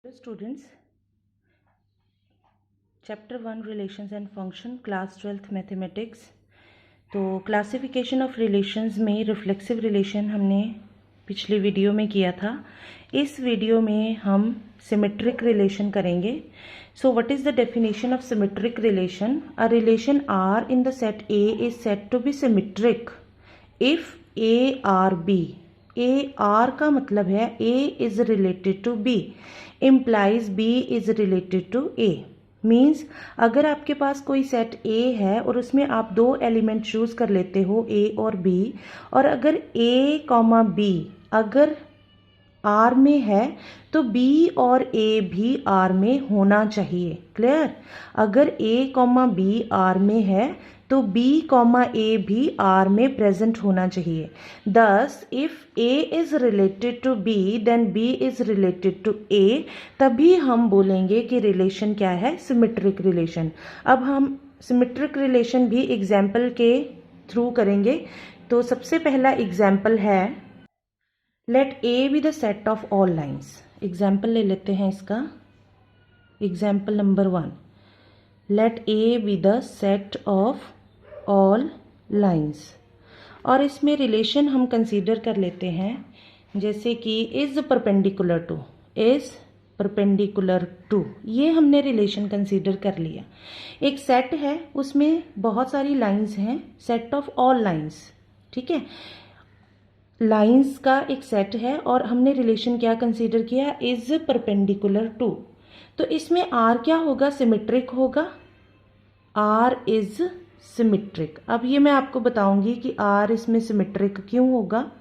Hello students, chapter 1 relations and function, class 12th mathematics। तो classification of relations में reflexive relation हमने पिछली video में किया था। इस वीडियो में हम सिमेट्रिक रिलेशन करेंगे। So what is the definition of symmetric relation? A relation R in the set A is said to be symmetric if A R B. A R का मतलब है A is related to B, implies B is related to A. Means अगर आपके पास कोई set ए है और उसमें आप दो एलिमेंट चूज कर लेते हो ए और बी, और अगर ए कॉमा बी अगर आर में है तो बी और ए भी आर में होना चाहिए। क्लियर? अगर ए कॉमा बी आर में है तो बी कॉमा ए भी आर में प्रेजेंट होना चाहिए। Thus if A is related to B then B is related to A, तभी हम बोलेंगे कि रिलेशन क्या है, सिमेट्रिक रिलेशन। अब हम सिमेट्रिक रिलेशन भी एग्जाम्पल के थ्रू करेंगे। तो सबसे पहला एग्जाम्पल है, let A be the set of all lines. Example ले लेते हैं इसका। Example number 1, let A be the set of all lines. और इसमें रिलेशन हम कंसीडर कर लेते हैं जैसे कि is perpendicular to, is perpendicular to, ये हमने रिलेशन कंसीडर कर लिया। एक सेट है उसमें बहुत सारी लाइन्स हैं, सेट ऑफ ऑल लाइन्स। ठीक है, लाइन्स का एक सेट है और हमने रिलेशन क्या कंसीडर किया, इज परपेंडिकुलर टू। तो इसमें आर क्या होगा, सिमेट्रिक होगा। R is symmetric. अब ये मैं आपको बताऊंगी कि आर इसमें सिमेट्रिक क्यों होगा।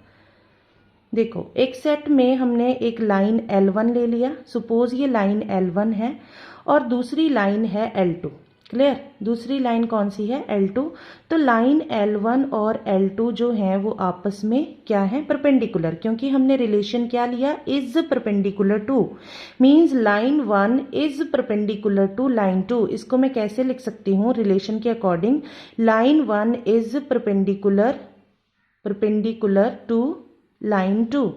देखो, एक सेट में हमने एक लाइन L1 ले लिया। सपोज ये लाइन L1 है और दूसरी लाइन है L2। क्लियर? दूसरी लाइन कौन सी है, L2। तो लाइन L1 और L2 जो है वो आपस में क्या है, परपेंडिकुलर, क्योंकि हमने रिलेशन क्या लिया, is perpendicular to. Means line 1 is perpendicular to line 2। इसको मैं कैसे लिख सकती हूँ रिलेशन के according, line 1 is perpendicular to line 2।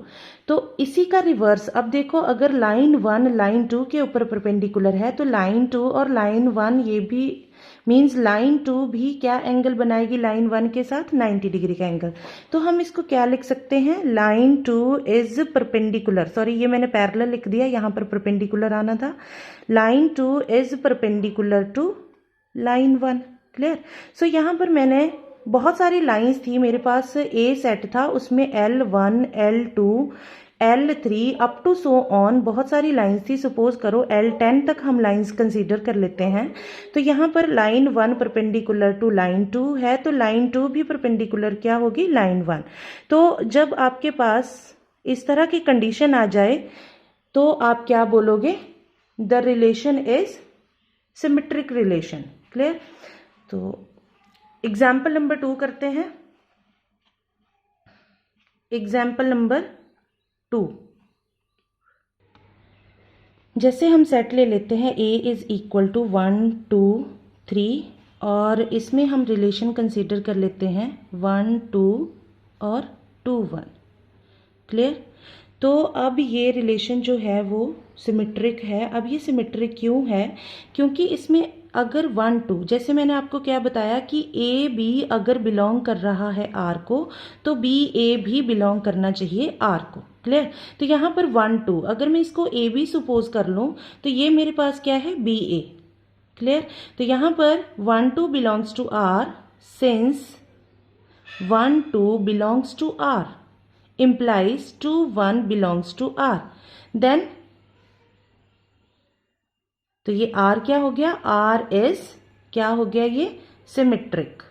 तो इसी का रिवर्स, अब देखो, अगर लाइन 1 लाइन 2 के ऊपर परपेंडिकुलर है तो लाइन 2 और लाइन 1 ये भी, मीन्स लाइन 2 भी क्या एंगल बनाएगी लाइन 1 के साथ, 90 डिग्री का एंगल। तो हम इसको क्या लिख सकते हैं, लाइन 2 इज परपेंडिकुलर, सॉरी ये मैंने पैरेलल लिख दिया, यहाँ पर परपेंडिकुलर आना था। Line 2 is perpendicular to line 1। Clear? So यहाँ पर मैंने बहुत सारी लाइंस थी मेरे पास, ए सेट था उसमें L1 L2 L3 up to so on बहुत सारी लाइंस थी। सपोज करो L10 तक हम लाइंस कंसीडर कर लेते हैं। तो यहाँ पर लाइन 1 परपेंडिकुलर टू लाइन 2 है तो लाइन 2 भी परपेंडिकुलर क्या होगी, लाइन 1। तो जब आपके पास इस तरह की कंडीशन आ जाए तो आप क्या बोलोगे, the relation is symmetric relation. Clear? तो एग्जाम्पल नंबर 2 करते हैं। एग्जाम्पल नंबर 2, जैसे हम सेट ले लेते हैं A इज इक्वल टू 1 2 3 और इसमें हम रिलेशन कंसीडर कर लेते हैं 1 2 और 2 1। क्लियर? तो अब ये रिलेशन जो है वो सिमेट्रिक है। अब ये सिमेट्रिक क्यों है, क्योंकि इसमें अगर 1 2, जैसे मैंने आपको क्या बताया कि ए बी अगर बिलोंग कर रहा है आर को तो बी ए भी बिलोंग करना चाहिए आर को। क्लियर? तो यहाँ पर 1 2 अगर मैं इसको ए बी सपोज कर लूँ तो ये मेरे पास क्या है, बी ए। क्लियर? तो यहाँ पर 1 2 belongs to R, since 1 2 belongs to R implies 2 1 belongs to R, then तो ये R क्या हो गया, R is क्या हो गया, ये symmetric.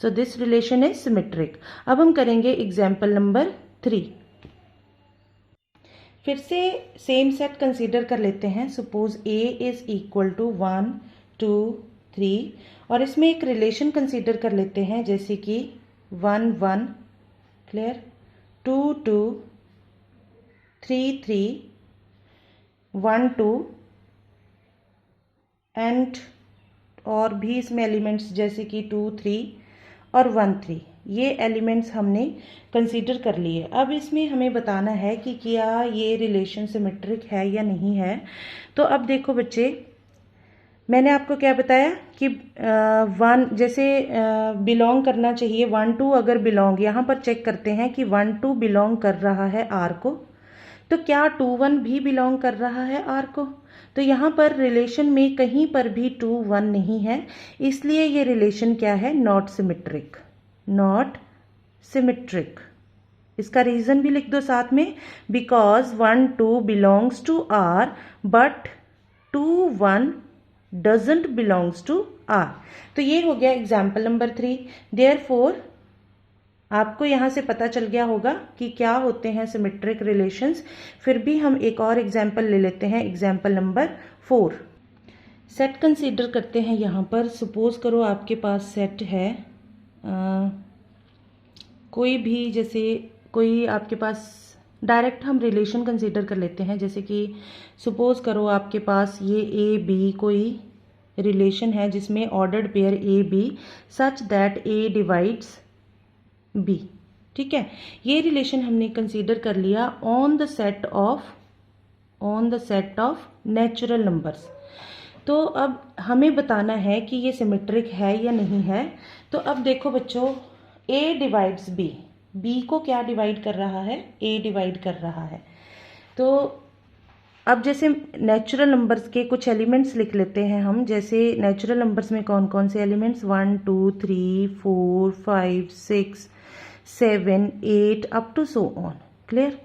So this relation is symmetric. अब हम करेंगे एग्जाम्पल नंबर 3। फिर से सेम सेट कंसीडर कर लेते हैं। Suppose A is equal to 1 2 3 और इसमें एक रिलेशन कंसीडर कर लेते हैं जैसे कि 1 1। क्लियर? 2 2 3 3 1 2 एंड और भी इसमें एलिमेंट्स जैसे कि 2 3 और 1 3। ये एलिमेंट्स हमने कंसीडर कर लिए। अब इसमें हमें बताना है कि क्या ये रिलेशन सिमेट्रिक है या नहीं है। तो अब देखो बच्चे, मैंने आपको क्या बताया कि वन जैसे बिलोंग करना चाहिए, 1 2 अगर बिलोंग, यहाँ पर चेक करते हैं कि 1 2 बिलोंग कर रहा है आर को, तो क्या 2 1 भी बिलोंग कर रहा है आर को। तो यहाँ पर रिलेशन में कहीं पर भी 2 1 नहीं है, इसलिए ये रिलेशन क्या है, नॉट सिमेट्रिक। Not symmetric. इसका रीजन भी लिख दो साथ में, because 1 2 belongs to R but 2 1 doesn't belongs to R. तो ये हो गया एग्जाम्पल नंबर 3। देयरफॉर आपको यहाँ से पता चल गया होगा कि क्या होते हैं सिमेट्रिक रिलेशंस। फिर भी हम एक और एग्जाम्पल ले लेते हैं, एग्जाम्पल नंबर 4। सेट कंसीडर करते हैं यहाँ पर। सपोज करो आपके पास सेट है कोई भी, जैसे कोई आपके पास डायरेक्ट हम रिलेशन कंसीडर कर लेते हैं। जैसे कि सपोज करो आपके पास ये ए बी कोई रिलेशन है जिसमें ordered pair A B such that A divides B. ठीक है, ये रिलेशन हमने कंसीडर कर लिया on the set of natural numbers. तो अब हमें बताना है कि ये सिमेट्रिक है या नहीं है। तो अब देखो बच्चों, ए डिवाइड्स बी, बी को क्या डिवाइड कर रहा है, ए डिवाइड कर रहा है। तो अब जैसे नेचुरल नंबर्स के कुछ एलिमेंट्स लिख लेते हैं हम। जैसे नेचुरल नंबर्स में कौन कौन से elements, 1 2 3 4 5 6 7 8 up to so on. Clear.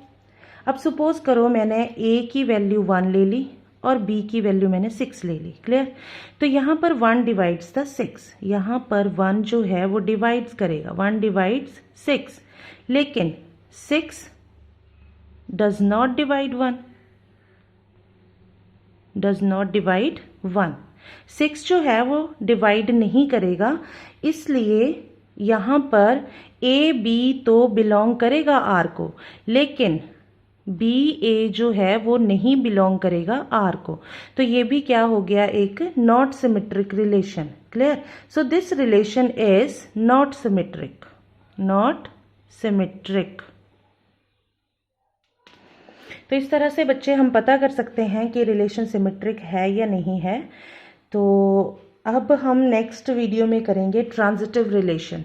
अब सपोज करो मैंने ए की वैल्यू 1 ले ली और बी की वैल्यू मैंने 6 ले ली। क्लियर। तो यहाँ पर 1 डिवाइड्स द 6, यहाँ पर 1 जो है वो डिवाइड्स करेगा, 1 डिवाइड्स 6, लेकिन 6 does not divide 1, does not divide 1। 6 जो है वो डिवाइड नहीं करेगा, इसलिए यहाँ पर ए बी तो बिलोंग करेगा आर को, लेकिन बी ए जो है वो नहीं बिलोंग करेगा आर को। तो ये भी क्या हो गया, एक not symmetric relation. Clear. So this relation is not symmetric, not symmetric. तो इस तरह से बच्चे हम पता कर सकते हैं कि रिलेशन सिमेट्रिक है या नहीं है। तो अब हम नेक्स्ट वीडियो में करेंगे ट्रांजिटिव रिलेशन।